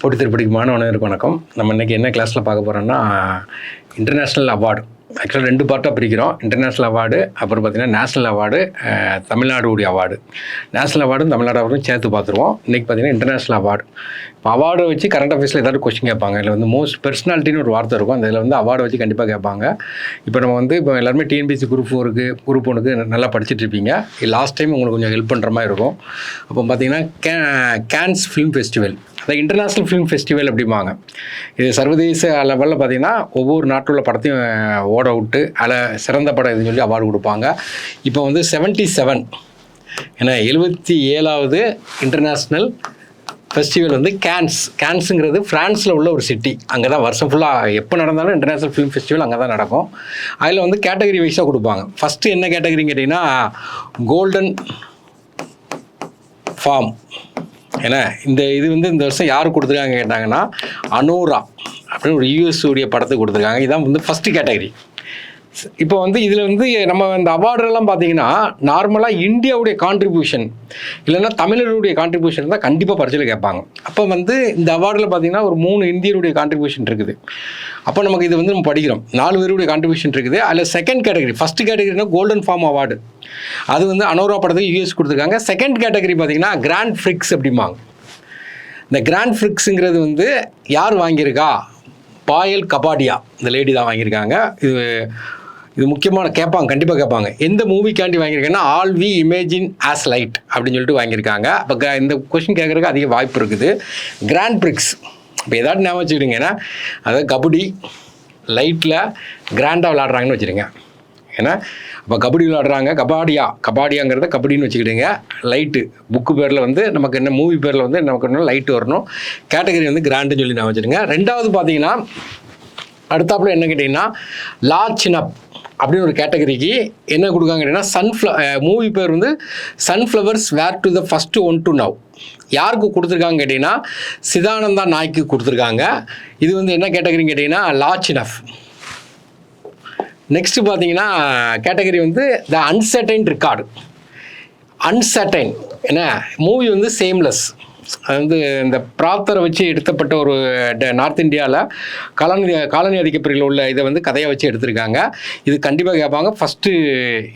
போட்டி திருப்படிக்கு மாணவனருக்கு வணக்கம். நம்ம இன்றைக்கி என்ன கிளாஸில் பார்க்க போகிறோம்னா இன்டர்நேஷ்னல் அவார்டு. ஆக்சுவலாக 2 பார்ட்டாக பிரிக்கிறோம். இன்டர்நேஷ்னல் அவார்டு, அப்புறம் பார்த்திங்கன்னா நேஷ்னல் அவார்டு, தமிழ்நாடுடைய அவார்டு. நேஷ்னல் அவார்டும் தமிழ்நாடு அவார்டும் சேர்த்து பார்த்துருவோம். இன்றைக்கி பார்த்திங்கன்னா இன்டர்நேஷ்னல் அவார்டு. இப்போ அவார்டை வச்சு கரண்ட் அஃபேர்ஸில் ஏதாவது கொஸ்டின் கேட்பாங்க. இதில் வந்து மோஸ்ட் பர்சனாலிட்டின்னு ஒரு வார்த்தை இருக்கும். அதில் வந்து அவார்டை வச்சு கண்டிப்பாக கேட்பாங்க. இப்போ நம்ம வந்து இப்போ எல்லாருமே டிஎன்பிஎஸ்சி குரூப் 4க்கு குரூப் 1க்கு நல்லா படிச்சுட்டு இருப்பீங்க. லாஸ்ட் டைம் உங்களுக்கு கொஞ்சம் ஹெல்ப் பண்ணுற மாதிரி இருக்கும். அப்போ பார்த்திங்கன்னா கேன்ஸ் ஃபிலிம் ஃபெஸ்டிவல், அந்த இன்டர்நேஷ்னல் ஃபிலிம் ஃபெஸ்டிவல் அப்படிம்பாங்க. இது சர்வதேச லெவலில் பார்த்திங்கன்னா ஒவ்வொரு நாட்டில் உள்ள படத்தையும் ஓட விட்டு அதில் சிறந்த படம் இதுன்னு சொல்லி அவார்டு கொடுப்பாங்க. இப்போ வந்து 77 ஏன்னா 77வது இன்டர்நேஷ்னல் ஃபெஸ்டிவல் வந்து கேன்ஸுங்கிறது ஃப்ரான்ஸில் உள்ள ஒரு சிட்டி. அங்கே தான் வருஷம் ஃபுல்லாக எப்போ நடந்தாலும் இன்டர்நேஷ்னல் ஃபிலிம் ஃபெஸ்டிவல் அங்கே தான் நடக்கும். அதில் வந்து கேட்டகரி வைஸாக கொடுப்பாங்க. ஃபஸ்ட்டு என்ன கேட்டகரின்னு கேட்டிங்கன்னா கோல்டன் ஃபார்ம். ஏன்னா இது வந்து இந்த வருஷம் யார் கொடுத்துருக்காங்க கேட்டாங்கன்னா அனோரா அப்படின்னு ஒரு யூஎஸ்உடைய படத்துக்கு கொடுத்துருக்காங்க. இதான் வந்து ஃபஸ்ட்டு கேட்டகரி. இப்போ வந்து இதில் வந்து நம்ம இந்த அவார்டெல்லாம் பார்த்தீங்கன்னா நார்மலாக இந்தியாவுடைய கான்ட்ரிபியூஷன் இல்லைன்னா தமிழருடைய கான்ட்ரிபியூஷன் தான் கண்டிப்பாக பரிசையில் கேட்பாங்க. அப்போ வந்து இந்த அவார்டில் பார்த்தீங்கன்னா ஒரு 3 இந்தியருடைய கான்ட்ரிபியூஷன் இருக்குது. அப்போ நமக்கு இது வந்து நம்ம படிக்கிறோம். 4 பேருடைய கான்ட்ரிபியூஷன் இருக்குது. அதில் செகண்ட் கேட்டகரி, ஃபஸ்ட்டு கேட்டகரினா கோல்டன் ஃபார்ம் அவார்டு. அது வந்து அனோரா படத்துக்கு யூஎஸ் கொடுத்துருக்காங்க. செகண்ட் கேட்டகரி பார்த்தீங்கன்னா கிராண்ட் ஃப்ரிக்ஸ் அப்படிம்பாங்க. இந்த கிராண்ட் ஃப்ரிக்ஸுங்கிறது வந்து யார் வாங்கியிருக்கா? பாயல் கபாடியா, இந்த லேடி தான் வாங்கியிருக்காங்க. இது முக்கியமான கேட்பாங்க, கண்டிப்பாக கேட்பாங்க. எந்த மூவிக்காண்டி வாங்கியிருக்காங்கன்னா all we imagine as light அப்படின்னு சொல்லிட்டு வாங்கியிருக்காங்க. அப்போ இந்த கொஸ்டின் கேட்குறதுக்கு அதிக வாய்ப்பு இருக்குது. கிராண்ட் பிரிக்ஸ் இப்போ ஏதாட்டு ஞாபகம் வச்சுக்கிடுங்க. ஏன்னா அதாவது கபடி லைட்டில் கிராண்டாக விளாட்றாங்கன்னு வச்சுருங்க. ஏன்னா அப்போ கபடி விளாட்றாங்க, கபாடியாங்கிறத கபடின்னு வச்சுக்கிடுங்க. லைட்டு புக்கு பேரில் வந்து நமக்கு என்ன மூவி பேரில் வந்து நமக்கு என்ன லைட்டு வரணும். கேட்டகரி வந்து கிராண்டுன்னு சொல்லி நான் வச்சுருங்க. ரெண்டாவது பார்த்தீங்கன்னா அடுத்தாப்புல என்ன கேட்டிங்கன்னா லார்ஜ்னப் அப்படின்னு ஒரு கேட்டகரிக்கு என்ன கொடுக்காங்க கேட்டிங்கன்னா மூவி பேர் வந்து sunflowers were to the first one to know. யாருக்கு கொடுத்துருக்காங்க கேட்டிங்கன்னா சிதானந்தா நாய்க்கு கொடுத்துருக்காங்க. இது வந்து என்ன கேட்டகரின்னு கேட்டிங்கன்னா லார்ஜ்னப். நெக்ஸ்ட்டு பார்த்தீங்கன்னா கேட்டகரி வந்து த அன்சர்டைன் ரெக்கார்டு. அன்சர்டைன் என்ன மூவி வந்து சேம்லெஸ். அது வந்து இந்த பிராத்தரை வச்சு எடுத்தப்பட்ட ஒரு நார்த் இந்தியாவில் காலனி அதிகப்பகுதியில் உள்ள இதை வந்து கதையை வச்சு எடுத்திருக்காங்க. இது கண்டிப்பாக கேட்பாங்க. ஃபஸ்ட்டு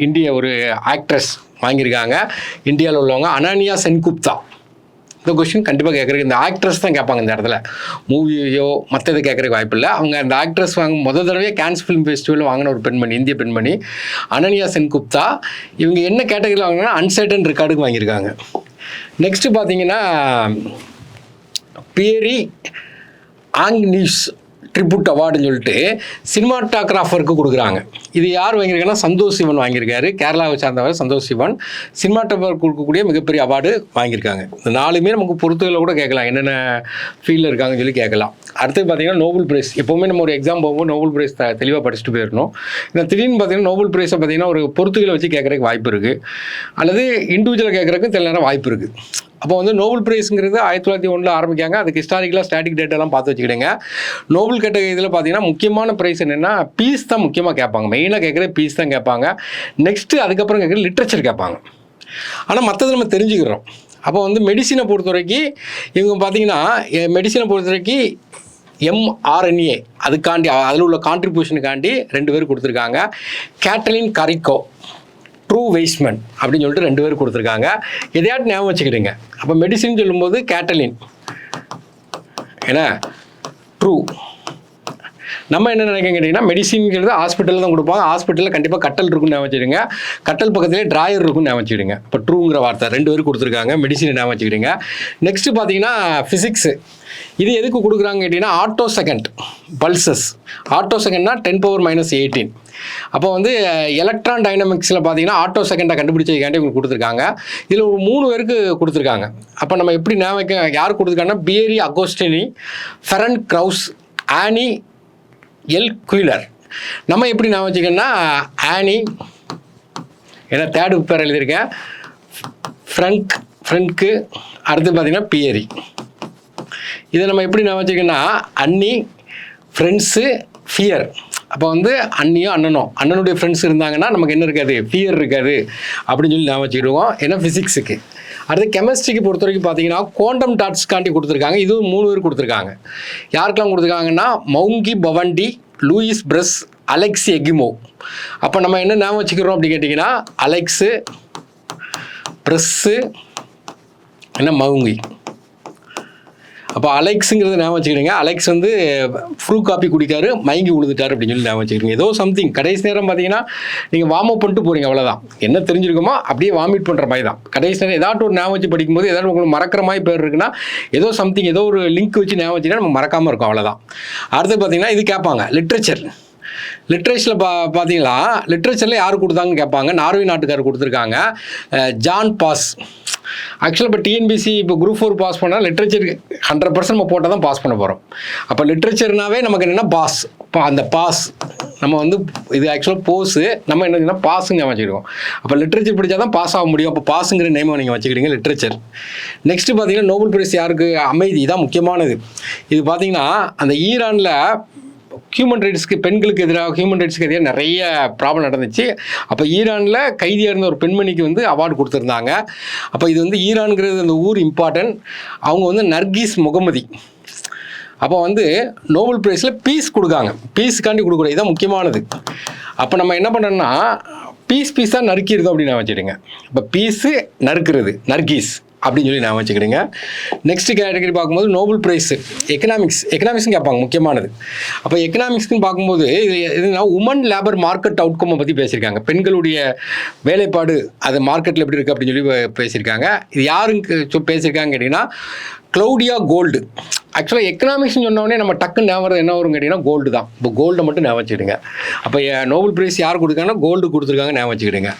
இந்திய ஒரு ஆக்ட்ரஸ் வாங்கியிருக்காங்க இந்தியாவில் உள்ளவங்க, அனன்யா சென்குப்தா. இந்த கொஸ்டின் கண்டிப்பாக கேட்குறதுக்கு இந்த ஆக்ட்ரஸ் தான் கேட்பாங்க. இந்த இடத்துல மூவியோ மற்றது கேட்குறதுக்கு வாய்ப்பு இல்லை. அவங்க அந்த ஆக்ட்ரஸ் முதல் தடவை கேன்ஸ் ஃபிலிம் ஃபெஸ்டிவல் வாங்கின ஒரு பெண்மணி, இந்திய பெண்மணி அனன்யா சென்குப்தா. இவங்க என்ன கேட்டகரியில் வாங்கினா அன்சர்டன் ரெக்கார்டுக்கு வாங்கியிருக்காங்க. நெக்ஸ்ட்டு பார்த்தீங்கன்னா பியரி ஆங்னிஸ் ட்ரிபியூட் அவார்டுன்னு சொல்லிட்டு சினிமாட்டோகிராஃபருக்கு கொடுக்குறாங்க. இது யார் வாங்கியிருக்காங்கன்னா சந்தோஷ் சிவன் வாங்கியிருக்காரு. கேரளாவை சார்ந்தவர் சந்தோஷ் சிவன் சினிமாட்டோகிராஃபர் கொடுக்கக்கூடிய மிகப்பெரிய அவார்டு வாங்கியிருக்காங்க. இந்த 4மே நமக்கு பொறுத்துகளை கூட கேட்கலாம், என்னென்ன ஃபீல்டில் இருக்காங்கன்னு சொல்லி கேட்கலாம். அடுத்து பார்த்தீங்கன்னா நோபல் பிரைஸ். எப்போவுமே நம்ம ஒரு எக்ஸாம் போகும்போது நோபல் பிரைஸ் தெளிவாக படிச்சுட்டு போயிடணும். இந்த திடீர்னு பார்த்தீங்கன்னா நோபல் பிரைஸை பார்த்தீங்கன்னா ஒரு பொறுத்துகளை வச்சு கேட்குறதுக்கு வாய்ப்பு இருக்குது, அல்லது இண்டிவிஜுவலாக கேட்குறதுக்கு சில நேரம் வாய்ப்பு இருக்குது. அப்போ வந்து நோபல் பிரைஸுங்கிறது 1901 ஆரம்பிக்காங்க. அதுக்கு ஹிஸ்டாரிக்கலாக ஸ்டாட்டிக் டேட்டெல்லாம் பார்த்து வச்சுக்கிடுங்க. நோபல் கேட்டகரி இதில் பார்த்தீங்கன்னா முக்கியமான ப்ரைஸ் என்னென்னா பீஸ் தான் முக்கியமாக கேட்பாங்க. மெயினாக கேட்குறது பீஸ் தான் கேட்பாங்க. நெக்ஸ்ட்டு அதுக்கப்புறம் கேட்குறது லிட்ரேச்சர் கேட்பாங்க. ஆனால் மற்றது நம்ம தெரிஞ்சுக்கிறோம். அப்போ வந்து மெடிசினை பொறுத்த வரைக்கும் இவங்க பார்த்தீங்கன்னா மெடிசினை பொறுத்த வரைக்கும் mRNA அதுக்காண்டி அதில் உள்ள கான்ட்ரிபியூஷனுக்காண்டி 2 பேர் கொடுத்துருக்காங்க. கேட்டலின் கரிக்கோ, ட்ரூ வெய்ஸ்மன் அப்படின்னு சொல்லிட்டு 2 பேர் கொடுத்துருக்காங்க. எதையாட்டு ஞாபகம் வச்சுக்கிடுங்க. அப்போ மெடிசின் சொல்லும்போது கேட்டலின், ஏன்னா ட்ரூ. நம்ம என்ன நினைக்க கேட்டிங்கன்னா மெடிசின்ங்கிறது ஹாஸ்பிட்டலில் தான் கொடுப்பாங்க. ஹாஸ்பிட்டலில் கண்டிப்பாக கட்டல் இருக்குன்னு ஞாபகம் வச்சுடுங்க. கட்டல் பக்கத்துலேயே ட்ராயர் இருக்குன்னு ஞாபகம் வச்சுக்கிடுங்க. இப்போ ட்ரூங்கிற வார்த்தை 2 பேர் கொடுத்துருக்காங்க. மெடிசின் ஞாபகம் வச்சுக்கிடுங்க. நெக்ஸ்ட்டு பார்த்தீங்கன்னா ஃபிசிக்ஸு. இது எதுக்கு கொடுக்குறாங்க கேட்டிங்கன்னா ஆட்டோ செகண்ட் பல்சஸ். ஆட்டோ செகண்ட்னா 10⁻−18. அப்போ வந்து எலக்ட்ரான் டைனமிக்ஸில் பார்த்தீங்கன்னா ஆட்டோ செகண்டை கண்டுபிடிச்சதுக்காண்டி இவங்க கொடுத்துருக்காங்க. இதில் ஒரு 3 பேருக்கு கொடுத்துருக்காங்க. அப்போ நம்ம எப்படி ஞாபகம் யார் கொடுத்துருக்காங்கன்னா பியரி அகோஸ்டினி, ஃபெரன் க்ரௌஸ், ஆனி எல் குயிலர். நம்ம எப்படி ஞாபகம் வச்சுக்கோன்னா ஆனி, ஏன்னா 3rd பேர் எழுதியிருக்கேன், ஃப்ரங்க்கு, அடுத்து பார்த்தீங்கன்னா பியரி. இதை நம்ம எப்படி ஞாபகம் வச்சுக்கோன்னா அன்னி, ஃப்ரெண்ட்ஸு, ஃபியர். அப்போ வந்து அண்ணியும் அண்ணனுடைய ஃப்ரெண்ட்ஸ் இருந்தாங்கன்னா நமக்கு என்ன இருக்காது, ஃபியர் இருக்காது அப்படின்னு சொல்லி ஞாபகம் வச்சுக்கிடுவோம். ஏன்னா ஃபிசிக்ஸுக்கு. அடுத்து கெமிஸ்ட்ரிக்கு பொறுத்த வரைக்கும் பார்த்தீங்கன்னா குவாண்டம் டாட்ஸ்காண்டி கொடுத்துருக்காங்க. இதுவும் 3 பேர் கொடுத்துருக்காங்க. யாருக்கெல்லாம் கொடுத்துருக்காங்கன்னா மவுங்கி பவண்டி, லூயிஸ் பிரஸ், அலெக்ஸ் எகிமோ. அப்போ நம்ம என்ன ஞாபகம் வச்சுக்கிறோம் அப்படின்னு கேட்டிங்கன்னா அலெக்ஸு, பிரஸ்ஸு, என்ன மவுங்கி. அப்போ அலெக்ஸுங்கிறது ஞாபகம் வச்சுக்கிடுங்க. அலெக்ஸ் வந்து ஃப்ரூ காப்பி குடிக்காரு, மயங்கி விழுந்துட்டார் அப்படின்னு சொல்லி ஞாபகம் வச்சுக்கிடுங்க. ஏதோ சம்திங் கடைசி நேரம் பார்த்தீங்கன்னா நீங்கள் வார்ம் அப் பண்ணிட்டு போகிறீங்க, அவ்வளோதான். என்ன தெரிஞ்சிருக்குமோ அப்படியே வாமிட் பண்ணுற மாதிரி தான். கடைசி நேரம் ஏதாட்டும் ஒரு ஞாபகம் வச்சு படிக்கும்போது ஏதாவது உங்களுக்கு மறக்கிற மாதிரி பேர் இருக்குன்னா ஏதோ சம்திங் ஏதோ ஒரு லிங்க் வச்சு ஞாபகம் வச்சுன்னா நம்ம மறக்காமல் இருக்கும், அவ்வளோதான். அடுத்து பார்த்தீங்கன்னா இது கேட்பாங்க லிட்ரேச்சரில் பார்த்தீங்களா, லிட்ரேச்சரில் யார் கொடுத்தாங்கன்னு கேட்பாங்க. நார்வே நாட்டுக்காரர் கொடுத்துருக்காங்க, ஜான் பாஸ். ஆக்சுவலாக இப்போ டிஎன்பிசி இப்போ குரூப் 4 பாஸ் பண்ணால் லிட்ரேச்சர் 100% நம்ம போட்டால் தான் பாஸ் பண்ண போகிறோம். அப்போ லிட்ரேச்சர்னாவே நமக்கு என்னென்னா பாஸ். இப்போ அந்த பாஸ் நம்ம வந்து இது ஆக்சுவலாக போஸு, நம்ம என்ன பாஸுங்க வச்சுக்கிடுவோம். அப்போ லிட்ரேச்சர் படித்தா தான் பாஸ் ஆக முடியும். அப்போ பாஸுங்கிற நேமை நீங்கள் வச்சுக்கிட்டீங்க லிட்ரேச்சர். நெக்ஸ்ட்டு பார்த்தீங்கன்னா நோபல் பிரைஸ் யாருக்கு? அமைதி. தான் முக்கியமானது. இது பார்த்தீங்கன்னா அந்த ஈரானில் ஹியூமன் ரைட்ஸ்க்கு, பெண்களுக்கு எதிராக ஹியூமன் ரைட்ஸ்க்கு எதிராக நிறைய ப்ராப்ளம் நடந்துச்சு. அப்போ ஈரானில் கைதியாக இருந்த ஒரு பெண்மணிக்கு வந்து அவார்டு கொடுத்துருந்தாங்க. அப்போ இது வந்து ஈரான்கிறது அந்த ஊர் இம்பார்ட்டன்ட். அவங்க வந்து நர்கீஸ் முகமதி. அப்போ வந்து நோபல் ப்ரைஸில் பீஸ் கொடுக்காங்க. பீஸுக்காண்டி கொடுக்குறது இதுதான் முக்கியமானது. அப்போ நம்ம என்ன பண்ணோம்னா பீஸாக நறுக்கிறது அப்படின்னு நான் வச்சுடுங்க. இப்போ பீஸு நறுக்கிறது, நர்கீஸ் அப்படின்னு சொல்லி நான் வச்சுக்கிடுங்க. நெக்ஸ்ட் கேட்டகரி பார்க்கும்போது நோபல் ப்ரைஸு எக்கனாமிக்ஸ்னு கேட்பாங்க, முக்கியமானது. அப்போ எக்கனாமிக்ஸ்ன்னு பார்க்கும்போது இது எதுனா உமன் லேபர் மார்க்கெட் அவுட்கம்மை பற்றி பேசியிருக்காங்க. பெண்களுடைய வேலைப்பாடு அது மார்க்கெட்டில் எப்படி இருக்குது அப்படின்னு சொல்லி பேசியிருக்காங்க. இது யாருக்கு பேசியிருக்காங்க கேட்டிங்கன்னா க்ளௌடியா கோல்டு. ஆக்சுவலாக எக்கனாமிக்ஸ்னு சொன்னோடனே நம்ம டக்குன்னு ஞாபகம் என்ன வரும் கேட்டிங்கன்னா கோல்டு தான். இப்போ கோல்டை மட்டும் ஞாபகம் வச்சுக்கிடுங்க. அப்போ நோபல் ப்ரைஸ் யார் கொடுத்தாங்கன்னா கோல்டு கொடுத்துருக்காங்க, ஞாபகம் வச்சுக்கிடுங்க.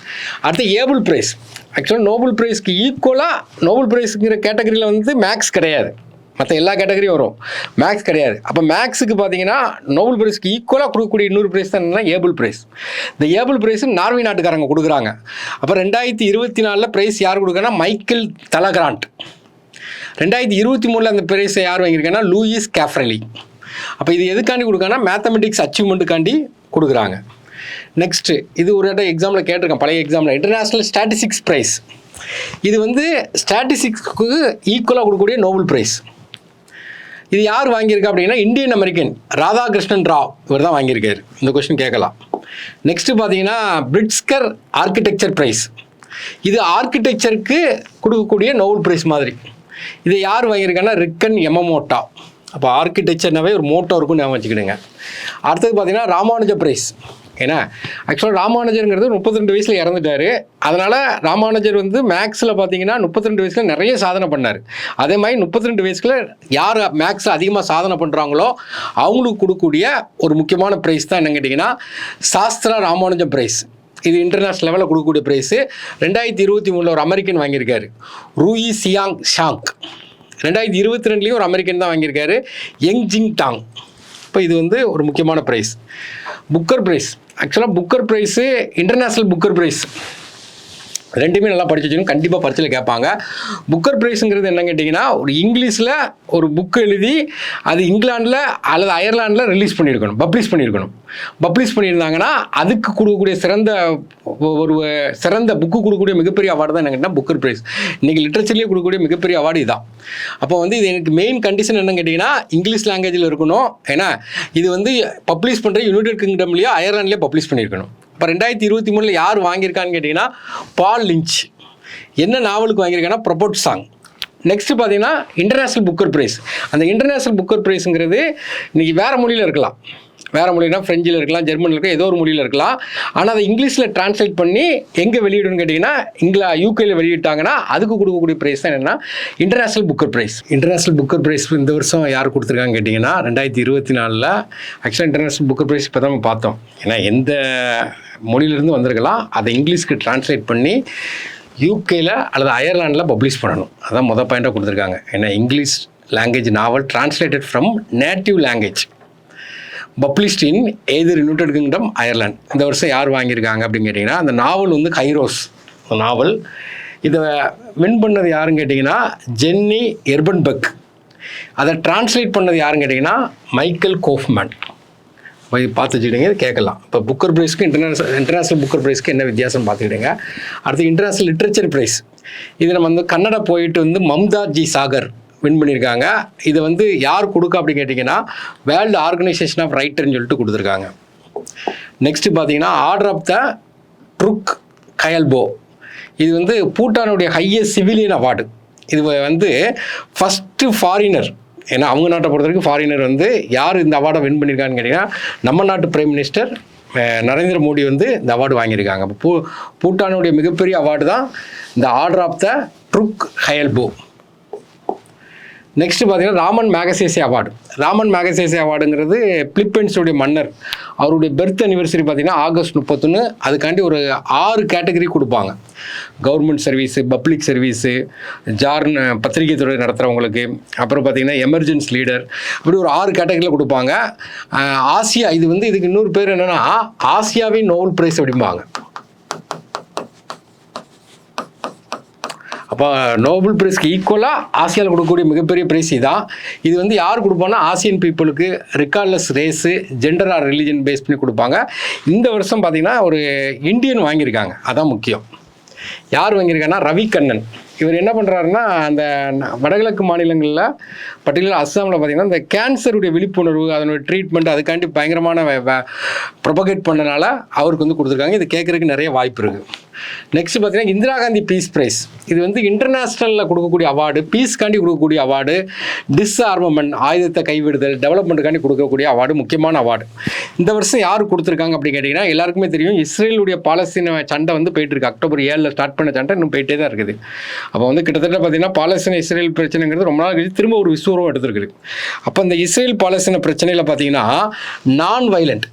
அடுத்து ஏபிள் ப்ரைஸ். ஆக்சுவலாக நோபல் ப்ரைஸ்க்கு ஈக்குவலாக நோபல் ப்ரைஸுங்கிற கேட்டகரியில் வந்து மேக்ஸ் கிடையாது, மற்ற எல்லா கேட்டகரியும் வரும், மேக்ஸ் கிடையாது. அப்போ மேக்ஸுக்கு பார்த்தீங்கன்னா நோபல் ப்ரைஸ்க்கு ஈக்குவலாக கொடுக்கக்கூடிய இன்னொரு ப்ரைஸ் தான் என்னன்னா ஏபிள் ப்ரைஸ். இந்த ஏபிள் ப்ரைஸ் நார்வே நாட்டுக்காரங்க கொடுக்குறாங்க. அப்போ 2024 ப்ரைஸ் யார் கொடுக்குறாங்கன்னா மைக்கேல் தலகிராண்ட். 2023 அந்த ப்ரைஸை யார் வாங்கியிருக்காங்கன்னா லூயிஸ் கேஃப்ரெலி. அப்போ இது எதுக்காண்டி கொடுக்குறாங்கன்னா மேத்தமெட்டிக்ஸ் அச்சீவ்மெண்ட்டுக்காண்டி கொடுக்குறாங்க. நெக்ஸ்ட்டு இது ஒரு எக்ஸாமில் கேட்டிருக்கேன், பழைய எக்ஸாமில் இன்டர்நேஷ்னல் ஸ்டாட்டிஸ்டிக்ஸ் ப்ரைஸ். இது வந்து ஸ்டாட்டிஸ்டிக்ஸ்க்கு ஈக்குவலாக கொடுக்கக்கூடிய நோபல் ப்ரைஸ். இது யார் வாங்கியிருக்கா அப்படின்னா இந்தியன் அமெரிக்கன் ராதாகிருஷ்ணன் ராவ், இவர் தான் வாங்கியிருக்காரு. இந்த கொஸ்டின் கேட்கலாம். நெக்ஸ்ட்டு பார்த்தீங்கன்னா பிரிட்ஸ்கர் ஆர்கிடெக்சர் ப்ரைஸ். இது ஆர்கிடெக்சருக்கு கொடுக்கக்கூடிய நோபல் ப்ரைஸ் மாதிரி. இதை யார் வாங்கியிருக்காங்கன்னா ரிக்கன் யமமோட்டா. அப்போ ஆர்கிடெக்சர்னாவே ஒரு மோட்டோ இருக்குன்னு ஞாபகம் வச்சுக்கிடுங்க. அடுத்தது பார்த்தீங்கன்னா ராமானுஜ ப்ரைஸ். ஏன்னா ஆக்சுவலாக ராமானுஜருங்கிறது 32 வயசில் இறந்துட்டார். அதனால் ராமானுஜர் வந்து மேக்ஸில் பார்த்தீங்கன்னா 32 வயசில் நிறைய சாதனை பண்ணார். அதே மாதிரி 32 வயசில் யார் மேக்ஸில் அதிகமாக சாதனை பண்ணுறாங்களோ அவங்களுக்கு கொடுக்கக்கூடிய ஒரு முக்கியமான ப்ரைஸ் தான் என்னன்னு கேட்டிங்கன்னா சாஸ்திரா ராமானுஜம் ப்ரைஸ். இது இன்டர்நேஷ்னல் லெவலில் கொடுக்கக்கூடிய ப்ரைஸு. 2023 ஒரு அமெரிக்கன் வாங்கியிருக்காரு, ரூயி சியாங் ஷாங். 2022 ஒரு அமெரிக்கன் தான் வாங்கியிருக்காரு, யங் ஜிங் டாங். இப்போ இது வந்து ஒரு முக்கியமான ப்ரைஸ். Booker prize. ஆக்சுவலாக Booker prize international Booker prize ரெண்டுமே நல்லா படிச்சு வச்சுக்கணும், கண்டிப்பாக பரீட்சையில் கேட்பாங்க. புக்கர் ப்ரைஸுங்கிறது என்னன்னு கேட்டிங்கன்னா ஒரு இங்கிலீஷில் ஒரு புக்கு எழுதி அது இங்கிலாண்டில் அல்லது அயர்லாண்டில் ரிலீஸ் பண்ணியிருக்கணும், பப்ளிஷ் பண்ணியிருந்தாங்கன்னா அதுக்கு கொடுக்கக்கூடிய சிறந்த புக்கு கொடுக்கக்கூடிய மிகப்பெரிய அவார்டு தான் என்னங்கன்னா புக்கர் ப்ரைஸ். இன்றைக்கி லிட்ரேச்சர்லேயே கொடுக்கக்கூடிய மிகப்பெரிய அவார்டு இதுதான். அப்போ வந்து இது எனக்கு மெயின் கண்டிஷன் என்னன்னு கேட்டிங்கன்னா இங்கிலீஷ் லாங்குவேஜில் இருக்கணும். ஏன்னா இது வந்து பப்ளிஷ் பண்ணுற யுனைடெட் கிங்டம்லேயோ அயர்லாண்ட்லேயோ பப்ளிஷ் பண்ணியிருக்கணும். இப்போ 2023 யார் வாங்கியிருக்கான்னு கேட்டிங்கன்னா பால் லிஞ்ச். என்ன நாவலுக்கு வாங்கியிருக்காங்கன்னா ப்ரொபோட் சாங். நெக்ஸ்ட்டு பார்த்தீங்கன்னா இன்டர்நேஷ்னல் புக்கர் ப்ரைஸ். அந்த இன்டர்நேஷ்னல் புக்கர் ப்ரைஸுங்கிறது இன்றைக்கி வேறு மொழியில் இருக்கலாம், வேறு மொழினா ஃப்ரெஞ்சில் இருக்கலாம், ஜெர்மனில் இருக்கலாம், ஏதோ ஒரு மொழியில் இருக்கலாம். ஆனால் அதை இங்கிலீஷில் டிரான்ஸ்லேட் பண்ணி எங்கே வெளியிடணும்னு கேட்டிங்கன்னா யூகேயில் வெளியிட்டாங்கன்னா அதுக்கு கொடுக்கக்கூடிய ப்ரைஸ் தான் என்னென்னா international Booker prize. International Booker prize இந்த வருஷம் யார் கொடுத்துருக்காங்க கேட்டிங்கன்னா 2024 ஆக்சுவலாக இன்டர்நேஷ்னல் புக்கர் ப்ரைஸ் இப்போ தான் நம்ம பார்த்தோம். ஏன்னா எந்த மொழியிலேருந்து வந்திருக்கலாம், அதை இங்கிலீஷ்க்கு டிரான்ஸ்லேட் பண்ணி யூகேயில் அல்லது அயர்லாண்டில் பப்ளிஷ் பண்ணணும். அதான் மொதல் பாயிண்ட்டாக கொடுத்துருக்காங்க. ஏன்னா English language novel translated from native language published in either United kingdom Ireland. இந்த வருஷம் யார் வாங்கியிருக்காங்க அப்படின்னு கேட்டிங்கன்னா அந்த நாவல் வந்து கைரோஸ் நாவல். இதை வின் பண்ணது யாருன்னு கேட்டிங்கன்னா ஜென்னி எர்பன்பெக். அதை டிரான்ஸ்லேட் பண்ணது யாருன்னு கேட்டிங்கன்னா மைக்கேல் கோஃப்மேன். பார்த்து வச்சுக்கிட்டீங்க, கேட்கலாம். இப்போ புக்கர் ப்ரைஸ்க்கு இன்டர்நேஷ்னல் புக்கர் ப்ரைஸ்க்கு என்ன வித்தியாசம் பார்த்துக்கிட்டீங்க. அடுத்து இன்டர்நேஷ்னல் லிட்ரேச்சர் ப்ரைஸ், இது நம்ம வந்து கன்னடா போயிட்டு வந்து மம்தா ஜி சாகர் வின் பண்ணியிருக்காங்க. இதை வந்து யார் கொடுக்க அப்படின்னு கேட்டிங்கன்னா வேர்ல்டு ஆர்கனைசேஷன் ஆஃப் ரைட்டர்னு சொல்லிட்டு கொடுத்துருக்காங்க. நெக்ஸ்ட்டு பார்த்தீங்கன்னா ஆர்டர் ஆஃப் த ட்ருக் கயல்போ, இது வந்து பூட்டானுடைய ஹையஸ்ட் சிவிலியன் அவார்டு. இது வந்து ஃபஸ்ட்டு ஃபாரினர், ஏன்னா அவங்க நாட்டை பொறுத்த வரைக்கும் ஃபாரினர் வந்து யார் இந்த அவார்டை வின் பண்ணியிருக்கான்னு கேட்டிங்கன்னா நம்ம நாட்டு பிரைம் மினிஸ்டர் நரேந்திர மோடி வந்து இந்த அவார்டு வாங்கியிருக்காங்க. இப்போ பூட்டானுடைய மிகப்பெரிய அவார்டு தான் இந்த ஆர்டர் ஆஃப் த ட்ருக் கயல்போ. நெக்ஸ்ட்டு பார்த்தீங்கன்னா ராமன் மேகசேசே அவார்டு. ராமன் மேகசேசே அவார்டுங்கிறது பிலிப்பைன்ஸுடைய மன்னர், அவருடைய பெர்த் அனிவர்சரி பார்த்தீங்கன்னா ஆகஸ்ட் 31. அதுக்காண்டி ஒரு 6 கேட்டகரி கொடுப்பாங்க. கவர்மெண்ட் சர்வீஸு, பப்ளிக் சர்வீஸு, பத்திரிகை துறை நடத்துகிறவங்களுக்கு, அப்புறம் பார்த்தீங்கன்னா எமர்ஜென்சி லீடர், இப்படி ஒரு 6 கேட்டகரியில் கொடுப்பாங்க. ஆசியா, இது வந்து இதுக்கு இன்னொரு பேர் என்னென்னா ஆசியாவின் நோபல் பிரைஸ் அப்படிம்பாங்க. அப்போ நோபல் பிரைஸ்க்கு ஈக்குவலாக ஆசியாவில் கொடுக்கக்கூடிய மிகப்பெரிய பிரைஸ் இதான். இது வந்து யார் கொடுப்பாங்கன்னா ஆசியன் பீப்புளுக்கு regardless race, gender or religion base பண்ணி கொடுப்பாங்க. இந்த வருஷம் பார்த்திங்கன்னா ஒரு இந்தியன் வாங்கியிருக்காங்க, அதான் முக்கியம். யார் வாங்கியிருக்காங்கன்னா ரவி கண்ணன். இவர் என்ன பண்ணுறாருன்னா அந்த வடகிழக்கு மாநிலங்களில் பர்டிகுலர் அஸ்ஸாமில் பார்த்திங்கன்னா இந்த கேன்சருடைய விழிப்புணர்வு, அதனுடைய ட்ரீட்மெண்ட், அதுக்காண்டி பயங்கரமான ப்ரொபகேட் பண்ணனால அவருக்கு வந்து கொடுத்துருக்காங்க. இது கேட்குறதுக்கு நிறைய வாய்ப்பு இருக்குது. நெக்ஸ்ட் பார்த்தீங்கன்னா இந்திரா காந்தி பீஸ் ப்ரைஸ். இது வந்து இன்டர்நேஷ்னலில் கொடுக்கக்கூடிய அவார்டு, பீஸ்காண்டி கொடுக்கக்கூடிய அவார்டு, டிஸ்ஆர்மமெண்ட் ஆயுதத்தை கைவிடுதல், டெவலப்மெண்ட்டுக்காண்டி கொடுக்கக்கூடிய அவார்டு, முக்கியமான அவார்டு. இந்த வருஷம் யார் கொடுத்துருக்காங்க அப்படின்னு கேட்டிங்கன்னா எல்லாருக்குமே தெரியும், இஸ்ரேலுடைய பாலஸ்தீன சண்டை வந்து போயிட்டு இருக்கு. அக்டோபர் 7 ஸ்டார்ட் பண்ண சண்டை இன்னும் போயிட்டே தான் இருக்குது. அப்போ வந்து கிட்டத்தட்ட பார்த்தீங்கன்னா பாலஸ்தீன இஸ்ரேல் பிரச்சனைங்கிறது ரொம்ப நாள் கழிச்சு திரும்ப ஒரு விஸ்வரூபம் எடுத்துருக்குது. அப்போ இந்த இஸ்ரேல் பாலஸ்தீன பிரச்சனையில் பார்த்தீங்கன்னா நான் வைலண்ட்,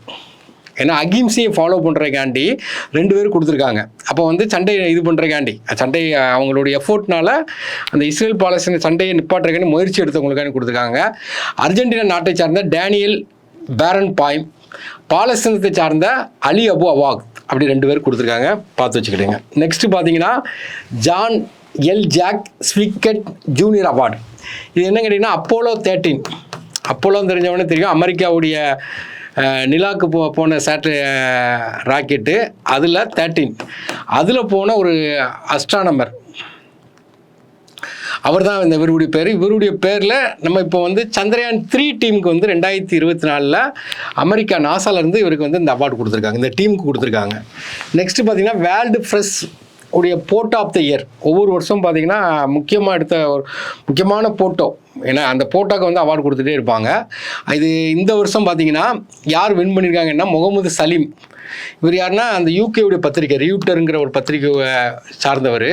ஏன்னா அகிம்சையை ஃபாலோ பண்ணுறதுக்காண்டி 2 பேர் கொடுத்துருக்காங்க. அப்போ வந்து சண்டையை இது பண்ணுறதுக்காண்டி, சண்டை அவங்களுடைய எஃபோர்ட்னால அந்த இஸ்ரேல் பாலஸ்தீன சண்டையை நிப்பாட்டுறதுக்காண்டி முயற்சி எடுத்தவங்களுக்காண்டி கொடுத்துருக்காங்க. அர்ஜென்டினா நாட்டை சார்ந்த டேனியல் பேரன் பாய்ம், பாலஸ்தீனத்தை சார்ந்த அலி அபு அவாக், அப்படி 2 பேர் கொடுத்துருக்காங்க, பார்த்து வச்சுக்கிட்டீங்க. நெக்ஸ்ட்டு பார்த்தீங்கன்னா John L Jack Swigert junior award. இது என்ன கேட்டிங்கன்னா அப்போலோ 13, அப்போலோன்னு தெரிஞ்சவொடனே தெரியும், அமெரிக்காவுடைய நிலாவுக்கு போன ராக்கெட்டு, அதில் 13 அதில் போன ஒரு அஸ்ட்ரானமர், அவர் தான் இந்த இவருடைய பேர். இவருடைய பேரில் நம்ம இப்போ வந்து சந்திரயான் 3 டீமுக்கு வந்து 2024 அமெரிக்கா நாசாலேருந்து இவருக்கு வந்து இந்த அவார்டு கொடுத்துருக்காங்க, இந்த டீமுக்கு கொடுத்துருக்காங்க. நெக்ஸ்ட்டு பார்த்தீங்கன்னா வேர்ல்டு ஃப்ரெஷ் உடைய போட்டோ ஆஃப் த இயர். ஒவ்வொரு வருஷம் பார்த்தீங்கன்னா முக்கியமாக எடுத்த ஒரு முக்கியமான போட்டோ, ஏன்னா அந்த போட்டோக்கு வந்து அவார்டு கொடுத்துட்டே இருப்பாங்க. இது இந்த வருஷம் பார்த்தீங்கன்னா யார் வின் பண்ணியிருக்காங்கன்னா முகமது சலீம். இவர் யாருன்னா அந்த யூகேவுடைய பத்திரிக்கை ரியூட்டருங்கிற ஒரு பத்திரிக்கை சார்ந்தவர்.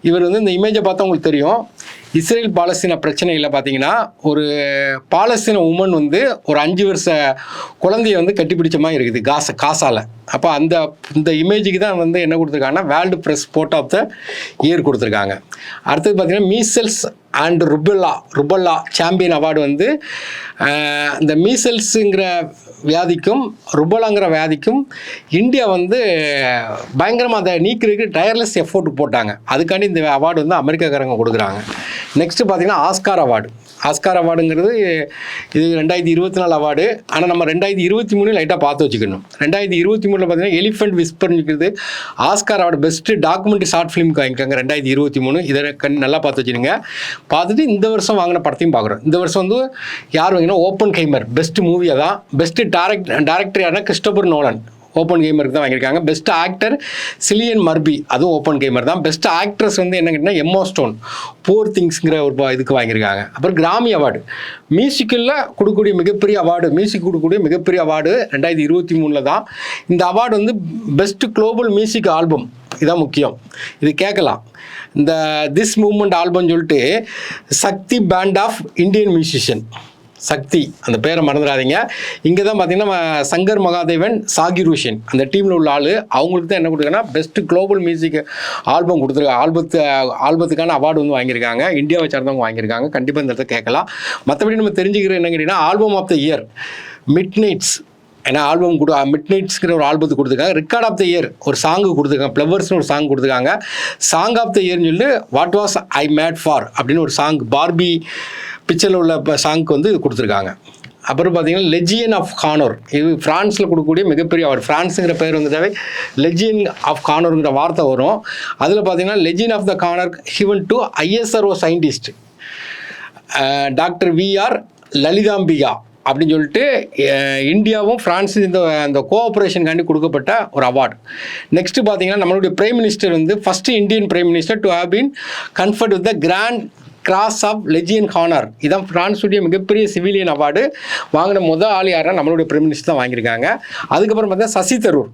இவர் வந்து இந்த இமேஜை பார்த்தா உங்களுக்கு தெரியும், இஸ்ரேல் பாலஸ்தீன பிரச்சனையில் பார்த்தீங்கன்னா ஒரு பாலஸ்தீன உமன் வந்து ஒரு 5 வருஷ குழந்தைய வந்து கட்டிப்பிடிச்ச மாதிரி இருக்குது காசால. அப்போ இந்த இமேஜுக்கு தான் வந்து என்ன கொடுத்துருக்காங்கன்னா world press photo of the year கொடுத்துருக்காங்க. அடுத்தது பார்த்தீங்கன்னா measles and rubella champion award வந்து இந்த மீசல்ஸுங்கிற வியாதிக்கும் ருபலாங்கிற வியாதிக்கும் இந்தியா வந்து பயங்கரமாக அதை நீக்கிறதுக்கு டயர்லெஸ் எஃபோர்ட் போட்டாங்க. அதுக்காண்டி இந்த அவார்டு வந்து அமெரிக்காக்காரங்க கொடுக்குறாங்க. நெக்ஸ்ட்டு பார்த்தீங்கன்னா ஆஸ்கார் அவார்டு. ஆஸ்கார் அவார்டுங்கிறது இது 2024 அவார்டு. ஆனால் நம்ம 2023 லைட்டாக பார்த்து வச்சுக்கணும். 2023 பார்த்தீங்கன்னா எலிஃபென்ட் விஸ்பர்ங்கிறது Oscar award best documentary short ஃபிலிமுக்கு வாங்கிக்காங்க 2023. இதை நல்லா பார்த்து வச்சுருங்க. பார்த்துட்டு இந்த வருஷம் வாங்கின படத்தையும் பார்க்குறோம். இந்த வருஷம் வந்து யார் வாங்கினா ஓப்பன் ஹைமர் பெஸ்ட் மூவியாக தான். பெஸ்ட்டு டேரக்டர் யாருன்னா கிறிஸ்டோபர் நோலன், ஓப்பன் கேமருக்கு தான் வாங்கியிருக்காங்க. பெஸ்ட் ஆக்டர் சிலியன் மர்பி, அதுவும் ஓப்பன் கேமர் தான். பெஸ்ட் ஆக்ட்ரஸ் வந்து என்ன கேட்டிங்கன்னா எம்மா ஸ்டோன் போர் திங்ஸ்ங்கிற ஒரு இதுக்கு வாங்கியிருக்காங்க. அப்புறம் கிராமி அவார்டு, மியூசிக்கில் கொடுக்கக்கூடிய மிகப்பெரிய அவார்டு, மியூசிக் கொடுக்கக்கூடிய மிகப்பெரிய அவார்டு 2023 தான். இந்த அவார்டு வந்து பெஸ்ட் குளோபல் மியூசிக் ஆல்பம், இதுதான் முக்கியம். இது கேட்கலாம். இந்த திஸ் மூமெண்ட் ஆல்பம்னு சொல்லிட்டு சக்தி பேண்ட் ஆஃப் இந்தியன் மியூசிஷியன், சக்தி அந்த பேரை மறந்துடாதீங்க. இங்கே தான் பார்த்தீங்கன்னா சங்கர் மகாதேவன், சாகிர் ஹுசேன் அந்த டீமில் உள்ள ஆள், அவங்களுக்கு தான் என்ன கொடுத்துருக்காங்கன்னா பெஸ்ட்டு குளோபல் மியூசிக் ஆல்பம் கொடுத்துருக்காங்க. ஆல்பத்துக்கான அவார்டு வந்து வாங்கியிருக்காங்க. இந்தியாவை சார்ந்தவங்க வாங்கியிருக்காங்க. கண்டிப்பாக இந்த இடத்த கேட்கலாம். மற்றபடி நம்ம தெரிஞ்சுக்கிற என்ன கேட்டிங்கன்னா album of the year Midnights, ஏன்னா ஆல்பம் மிட் நைட்ஸ்ங்கிற ஒரு ஆல்பத்தை கொடுத்துருக்காங்க. ரெக்கார்ட் ஆஃப் த இயர் ஒரு சாங்கு கொடுத்துருக்காங்க, ஃப்ளவர்ஸ்னு ஒரு சாங் கொடுத்துருக்காங்க. சாங் ஆஃப் த இயர்னு சொல்லி what was I made for அப்படின்னு ஒரு சாங், பார்பி பிக்சரில் உள்ள சாங்க்கு வந்து கொடுத்துருக்காங்க. அப்புறம் பார்த்தீங்கன்னா லெஜியன் ஆஃப் ஹானர், இது ஃப்ரான்ஸில் கொடுக்கக்கூடிய மிகப்பெரிய அவார்டு. ஃப்ரான்ஸுங்கிற பேர் வந்துட்டாவே லெஜியன் ஆஃப் ஹானருங்கிற வார்த்தை வரும். அதில் பார்த்தீங்கன்னா legion of the honour given to ISRO scientist doctor V R Lalithambika அப்படின்னு சொல்லிட்டு இந்தியாவும் ஃப்ரான்ஸும் இந்த கோஆப்ரேஷனுக்காண்டி கொடுக்கப்பட்ட ஒரு அவார்டு. நெக்ஸ்ட்டு பார்த்தீங்கன்னா நம்மளுடைய பிரைம் மினிஸ்டர் வந்து first Indian prime minister to have been conferred with the grand cross of legion honour. இதான் ஃப்ரான்ஸுடைய மிகப்பெரிய சிவிலியன் அவார்டு. வாங்கின முதல் ஆள் யாருன்னா நம்மளுடைய பிரைம் மினிஸ்டர் தான் வாங்கியிருக்காங்க. அதுக்கப்புறம் பார்த்தா சசி தரூர்,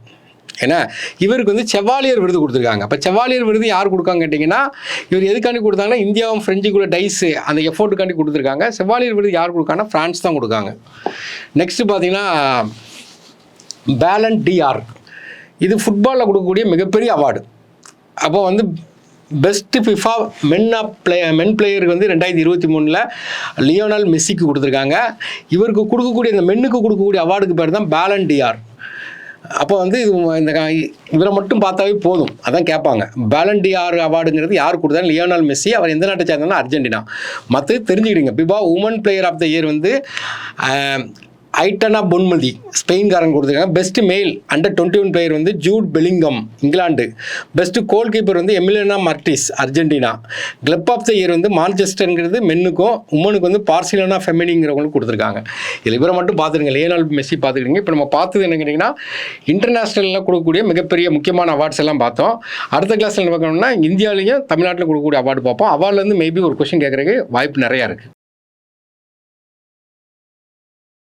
ஏன்னா இவருக்கு வந்து செவாலியர் விருது கொடுத்துருக்காங்க. அப்போ செவாலியர் விருது யார் கொடுக்காங்க கேட்டிங்கன்னா, இவர் எதுக்காண்டி கொடுத்தாங்கன்னா இந்தியாவும் ஃப்ரெஞ்சுக்குள்ள டைஸு அந்த எஃபோர்ட்டுக்காண்டி கொடுத்துருக்காங்க. செவாலியர் விருது யார் கொடுக்காங்கன்னா ஃப்ரான்ஸ் தான் கொடுக்காங்க. நெக்ஸ்ட்டு பார்த்தீங்கன்னா பேலன் டிஆர், இது ஃபுட்பாலில் கொடுக்கக்கூடிய மிகப்பெரிய அவார்டு. அப்போ வந்து பெஸ்ட்டு ஃபிஃபா மென் பிளேயருக்கு வந்து 2023 லியோனல் மெஸ்ஸிக்கு கொடுத்துருக்காங்க. இவருக்கு கொடுக்கக்கூடிய இந்த மென்னுக்கு கொடுக்கக்கூடிய அவார்டுக்கு பேர் தான் பேலன் டிஆர். அப்போ வந்து இந்த இவரை மட்டும் பார்த்தாவே போதும், அதான் கேட்பாங்க. பேலன் டிஆர் அவார்டுங்கிறது யார் கொடுத்தாலும் லியோனல் மெஸ்ஸி. அவர் எந்த நாட்டை சேர்ந்தாலும் அர்ஜென்டினா. மற்ற தெரிஞ்சுக்கிடுங்க. FIFA woman player of the year வந்து ஐட்டனா பொன்மதி ஸ்பெயின்காரன் கொடுத்துருக்காங்க. பெஸ்ட்டு மேல் அண்டர் 21 பிளேயர் வந்து Jude Bellingham England. Best goalkeeper வந்து Emiliano Martinez Argentina. Club of the year வந்து மான்செஸ்டருங்கிறது மென்னுக்கும், உமனுக்கு வந்து பார்சிலோனா ஃபெமினிங்கிறவங்களுக்கு கொடுத்துருக்காங்க. இதில் இவரை மட்டும் பார்த்துருங்க, லியோனல் மெஸ்ஸி பார்த்துக்கிட்டீங்க. இப்போ நம்ம பார்த்தது என்ன கேட்டிங்கன்னா இன்டர்நேஷ்னலில் கொடுக்கக்கூடிய மிகப்பெரிய முக்கியமான அவார்ட்ஸ் எல்லாம் பார்த்தோம். அடுத்த கிளாஸில் என்ன பார்க்கணும்னா இந்தியாவிலையும் தமிழ்நாட்டில் கொடுக்கக்கூடிய அவார்டு பார்ப்போம். அவார்ட்லேருந்து மேபி ஒரு கொஸ்டின் கேட்குறதுக்கு வாய்ப்பு நிறையா இருக்குது.